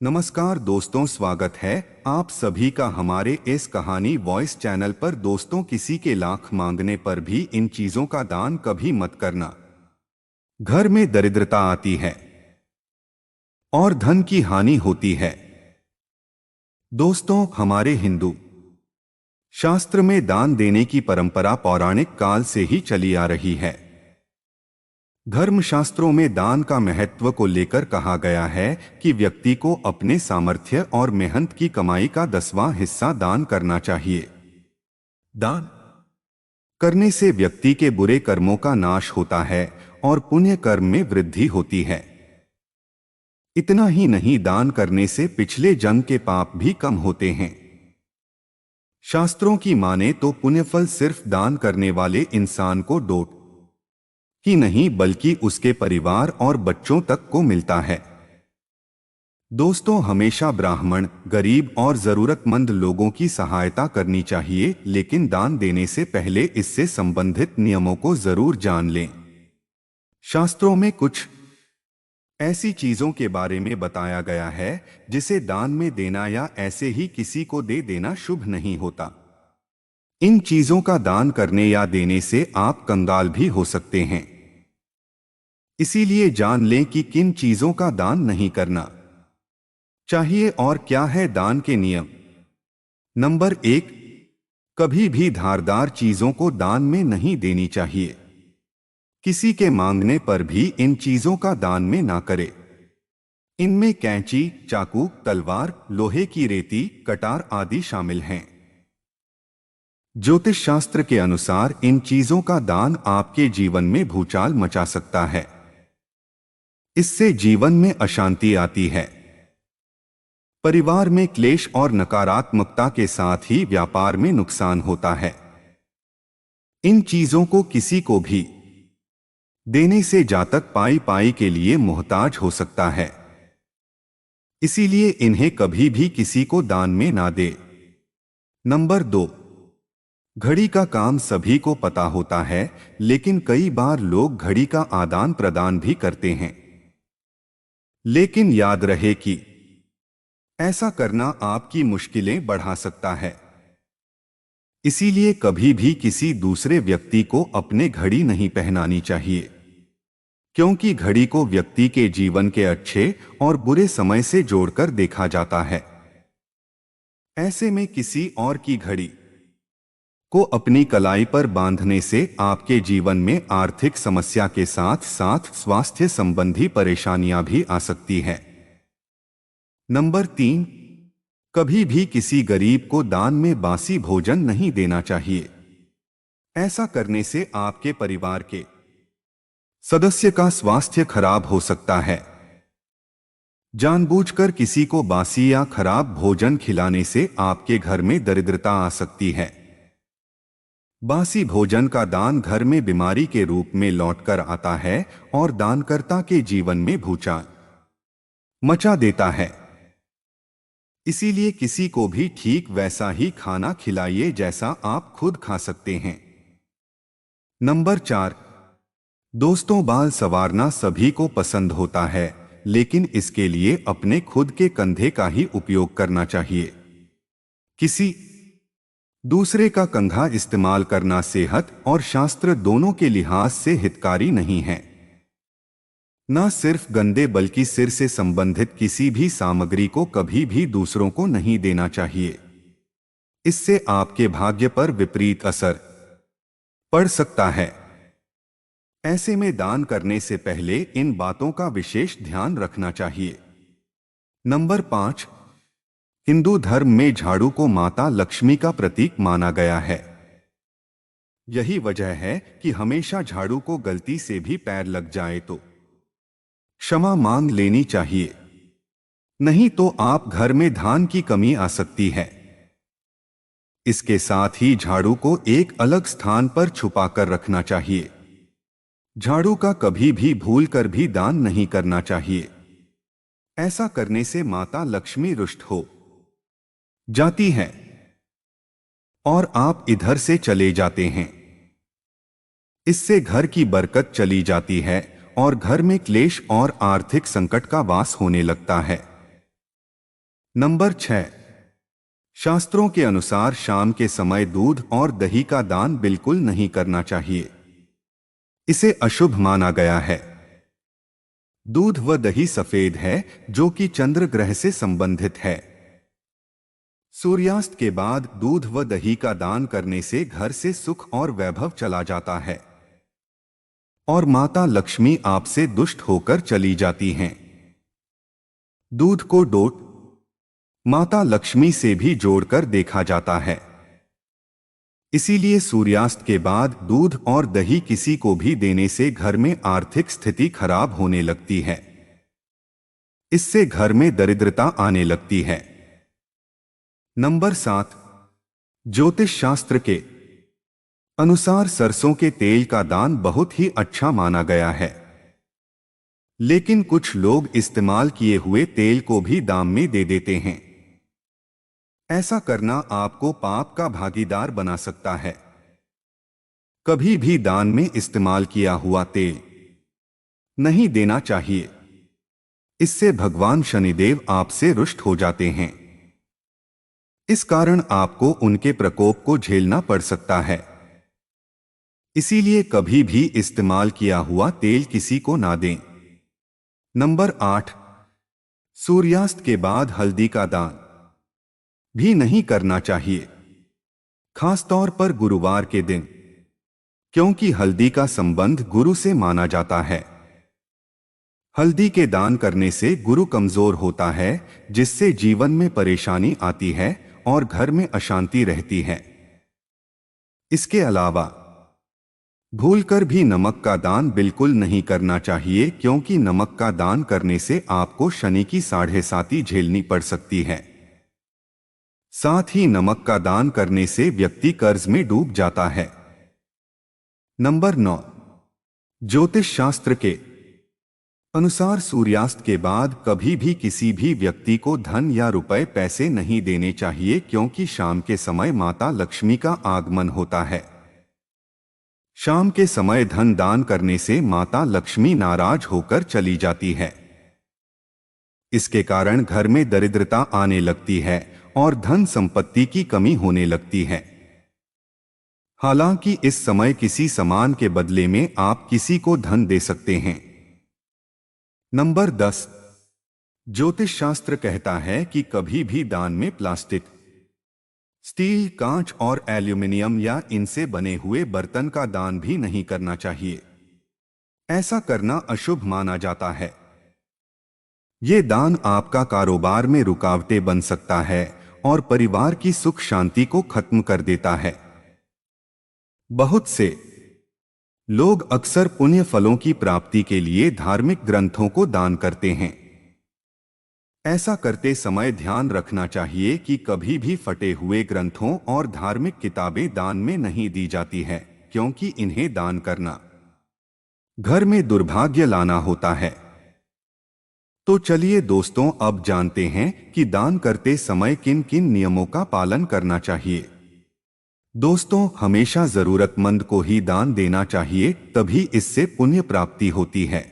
नमस्कार दोस्तों, स्वागत है आप सभी का हमारे इस कहानी वॉइस चैनल पर। दोस्तों, किसी के लाख मांगने पर भी इन चीजों का दान कभी मत करना। घर में दरिद्रता आती है और धन की हानि होती है। दोस्तों, हमारे हिंदू शास्त्र में दान देने की परंपरा पौराणिक काल से ही चली आ रही है। धर्मशास्त्रों में दान का महत्व को लेकर कहा गया है कि व्यक्ति को अपने सामर्थ्य और मेहनत की कमाई का 10वां हिस्सा दान करना चाहिए। दान करने से व्यक्ति के बुरे कर्मों का नाश होता है और पुण्य कर्म में वृद्धि होती है। इतना ही नहीं, दान करने से पिछले जन्म के पाप भी कम होते हैं। शास्त्रों की माने तो पुण्यफल सिर्फ दान करने वाले इंसान को डोट ही नहीं बल्कि उसके परिवार और बच्चों तक को मिलता है। दोस्तों, हमेशा ब्राह्मण, गरीब और जरूरतमंद लोगों की सहायता करनी चाहिए, लेकिन दान देने से पहले इससे संबंधित नियमों को जरूर जान लें। शास्त्रों में कुछ ऐसी चीजों के बारे में बताया गया है जिसे दान में देना या ऐसे ही किसी को दे देना शुभ नहीं होता। इन चीजों का दान करने या देने से आप कंगाल भी हो सकते हैं। इसीलिए जान लें कि किन चीजों का दान नहीं करना चाहिए और क्या है दान के नियम। नंबर 1, कभी भी धारदार चीजों को दान में नहीं देनी चाहिए। किसी के मांगने पर भी इन चीजों का दान में ना करें। इनमें कैंची, चाकू, तलवार, लोहे की रेती, कटार आदि शामिल हैं। ज्योतिष शास्त्र के अनुसार इन चीजों का दान आपके जीवन में भूचाल मचा सकता है। इससे जीवन में अशांति आती है, परिवार में क्लेश और नकारात्मकता के साथ ही व्यापार में नुकसान होता है। इन चीजों को किसी को भी देने से जातक पाई पाई के लिए मोहताज हो सकता है। इसीलिए इन्हें कभी भी किसी को दान में ना दे। नंबर 2, घड़ी का काम सभी को पता होता है, लेकिन कई बार लोग घड़ी का आदान प्रदान भी करते हैं। लेकिन याद रहे कि ऐसा करना आपकी मुश्किलें बढ़ा सकता है। इसीलिए कभी भी किसी दूसरे व्यक्ति को अपने घड़ी नहीं पहनानी चाहिए, क्योंकि घड़ी को व्यक्ति के जीवन के अच्छे और बुरे समय से जोड़कर देखा जाता है। ऐसे में किसी और की घड़ी को अपनी कलाई पर बांधने से आपके जीवन में आर्थिक समस्या के साथ साथ स्वास्थ्य संबंधी परेशानियां भी आ सकती हैं। नंबर 3, कभी भी किसी गरीब को दान में बासी भोजन नहीं देना चाहिए। ऐसा करने से आपके परिवार के सदस्य का स्वास्थ्य खराब हो सकता है। जानबूझकर किसी को बासी या खराब भोजन खिलाने से आपके घर में दरिद्रता आ सकती है। बासी भोजन का दान घर में बीमारी के रूप में लौटकर आता है और दानकर्ता के जीवन में भूचाल मचा देता है। इसीलिए किसी को भी ठीक वैसा ही खाना खिलाइए जैसा आप खुद खा सकते हैं। नंबर 4, दोस्तों, बाल संवारना सभी को पसंद होता है, लेकिन इसके लिए अपने खुद के कंधे का ही उपयोग करना चाहिए। किसी दूसरे का कंघा इस्तेमाल करना सेहत और शास्त्र दोनों के लिहाज से हितकारी नहीं है। न सिर्फ गंदे बल्कि सिर से संबंधित किसी भी सामग्री को कभी भी दूसरों को नहीं देना चाहिए। इससे आपके भाग्य पर विपरीत असर पड़ सकता है। ऐसे में दान करने से पहले इन बातों का विशेष ध्यान रखना चाहिए। नंबर 5, हिंदू धर्म में झाड़ू को माता लक्ष्मी का प्रतीक माना गया है। यही वजह है कि हमेशा झाड़ू को गलती से भी पैर लग जाए तो क्षमा मांग लेनी चाहिए, नहीं तो आप घर में धान की कमी आ सकती है। इसके साथ ही झाड़ू को एक अलग स्थान पर छुपाकर रखना चाहिए। झाड़ू का कभी भी भूल कर भी दान नहीं करना चाहिए। ऐसा करने से माता लक्ष्मी रुष्ट हो जाती है और आप इधर से चले जाते हैं। इससे घर की बरकत चली जाती है और घर में क्लेश और आर्थिक संकट का वास होने लगता है। नंबर 6। शास्त्रों के अनुसार शाम के समय दूध और दही का दान बिल्कुल नहीं करना चाहिए। इसे अशुभ माना गया है। दूध व दही सफेद है, जो कि चंद्र ग्रह से संबंधित है। सूर्यास्त के बाद दूध व दही का दान करने से घर से सुख और वैभव चला जाता है और माता लक्ष्मी आपसे दुष्ट होकर चली जाती हैं। दूध को डोट माता लक्ष्मी से भी जोड़कर देखा जाता है। इसीलिए सूर्यास्त के बाद दूध और दही किसी को भी देने से घर में आर्थिक स्थिति खराब होने लगती है। इससे घर में दरिद्रता आने लगती है। नंबर 7। ज्योतिष शास्त्र के अनुसार सरसों के तेल का दान बहुत ही अच्छा माना गया है, लेकिन कुछ लोग इस्तेमाल किए हुए तेल को भी दान में दे देते हैं। ऐसा करना आपको पाप का भागीदार बना सकता है। कभी भी दान में इस्तेमाल किया हुआ तेल नहीं देना चाहिए। इससे भगवान शनिदेव आपसे रुष्ट हो जाते हैं। इस कारण आपको उनके प्रकोप को झेलना पड़ सकता है। इसीलिए कभी भी इस्तेमाल किया हुआ तेल किसी को ना दें। नंबर 8। सूर्यास्त के बाद हल्दी का दान भी नहीं करना चाहिए, खासतौर पर गुरुवार के दिन, क्योंकि हल्दी का संबंध गुरु से माना जाता है। हल्दी के दान करने से गुरु कमजोर होता है, जिससे जीवन में परेशानी आती है और घर में अशांति रहती है। इसके अलावा भूलकर भी नमक का दान बिल्कुल नहीं करना चाहिए, क्योंकि नमक का दान करने से आपको शनि की 7.5 झेलनी पड़ सकती है। साथ ही नमक का दान करने से व्यक्ति कर्ज में डूब जाता है। नंबर 9। ज्योतिष शास्त्र के अनुसार सूर्यास्त के बाद कभी भी किसी भी व्यक्ति को धन या रुपए पैसे नहीं देने चाहिए, क्योंकि शाम के समय माता लक्ष्मी का आगमन होता है। शाम के समय धन दान करने से माता लक्ष्मी नाराज होकर चली जाती है। इसके कारण घर में दरिद्रता आने लगती है और धन संपत्ति की कमी होने लगती है। हालांकि इस समय किसी सामान के बदले में आप किसी को धन दे सकते हैं। नंबर 10। ज्योतिष शास्त्र कहता है कि कभी भी दान में प्लास्टिक, स्टील, कांच और एल्यूमिनियम या इनसे बने हुए बर्तन का दान भी नहीं करना चाहिए। ऐसा करना अशुभ माना जाता है। ये दान आपका कारोबार में रुकावटें बन सकता है और परिवार की सुख शांति को खत्म कर देता है। बहुत से लोग अक्सर पुण्य फलों की प्राप्ति के लिए धार्मिक ग्रंथों को दान करते हैं। ऐसा करते समय ध्यान रखना चाहिए कि कभी भी फटे हुए ग्रंथों और धार्मिक किताबें दान में नहीं दी जाती है, क्योंकि इन्हें दान करना घर में दुर्भाग्य लाना होता है। तो चलिए दोस्तों, अब जानते हैं कि दान करते समय किन किन नियमों का पालन करना चाहिए। दोस्तों, हमेशा जरूरतमंद को ही दान देना चाहिए, तभी इससे पुण्य प्राप्ति होती है।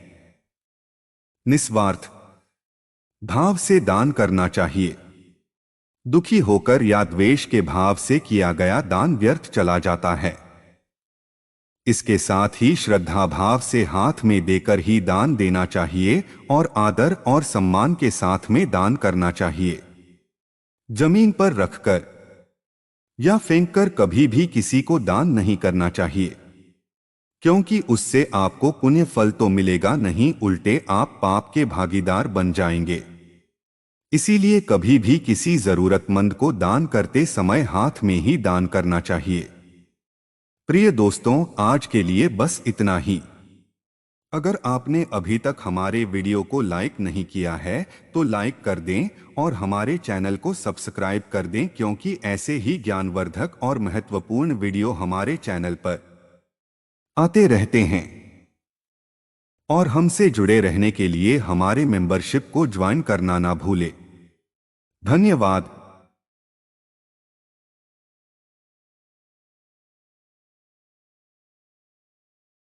निस्वार्थ भाव से दान करना चाहिए। दुखी होकर या द्वेष के भाव से किया गया दान व्यर्थ चला जाता है। इसके साथ ही श्रद्धा भाव से हाथ में देकर ही दान देना चाहिए और आदर और सम्मान के साथ में दान करना चाहिए। जमीन पर रखकर या फेंककर कभी भी किसी को दान नहीं करना चाहिए, क्योंकि उससे आपको पुण्य फल तो मिलेगा नहीं, उल्टे आप पाप के भागीदार बन जाएंगे। इसीलिए कभी भी किसी जरूरतमंद को दान करते समय हाथ में ही दान करना चाहिए। प्रिय दोस्तों, आज के लिए बस इतना ही। अगर आपने अभी तक हमारे वीडियो को लाइक नहीं किया है तो लाइक कर दें और हमारे चैनल को सब्सक्राइब कर दें, क्योंकि ऐसे ही ज्ञानवर्धक और महत्वपूर्ण वीडियो हमारे चैनल पर आते रहते हैं। और हमसे जुड़े रहने के लिए हमारे मेंबरशिप को ज्वाइन करना ना भूलें। धन्यवाद।